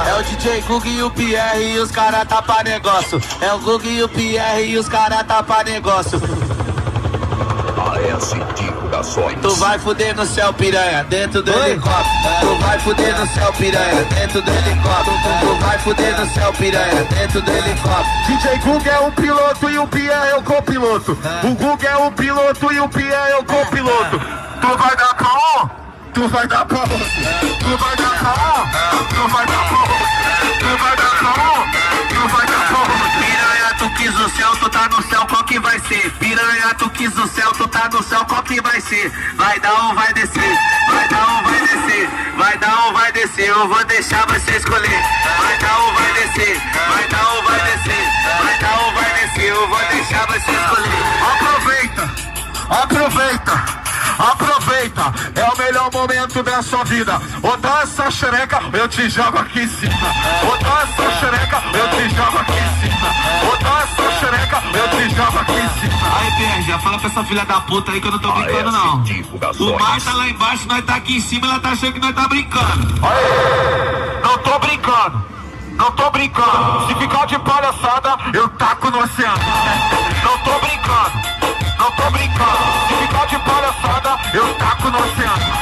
É o DJ Gug e o Pierre e os cara tá pra negócio. É o Gug e o Pierre e os cara tá pra negócio. AS Divulgações. Tu vai fuder no céu, piranha, dentro do helicóptero. Tu vai fuder no céu, piranha, dentro do helicóptero. Tu vai fuder no céu, piranha, dentro do helicóptero. DJ Gug é o piloto e o Pierre é o copiloto. O Gug é o piloto e o Pierre é o copiloto. Tu vai dar pra um? Tu vai dar pra outro. Tu vai dar pra um? Tu vai dar pra outro. Tu vai dar pra um? Tu vai dar pra outro. Piranha, tu quis o céu, tu tá no céu, qual que vai ser? Piranha, tu quis o céu, tu tá no céu, qual que vai ser? Vai dar ou vai descer? Vai dar ou vai descer? Vai dar ou vai descer? Eu vou deixar você escolher. Vai dar ou vai descer? Vai dar ou vai descer? Vai dar ou vai descer? Eu vou deixar você escolher. Aproveita, aproveita. Aproveita, é o melhor momento da sua vida. Ou dá essa xereca, eu te jogo aqui em cima. Ou dá essa xereca, eu te jogo aqui em cima. Ou dá essa xereca, eu te jogo aqui em cima. Aí, Pierre, já fala pra essa filha da puta aí que eu não tô brincando, não. O mar tá lá embaixo, nós tá aqui em cima, ela tá achando que nós tá brincando. Aê, não tô brincando, não tô brincando. Se ficar de palhaçada, eu taco no oceano. Não tô brincando. Não tô brincando, se ficar de palhaçada, eu taco no oceano.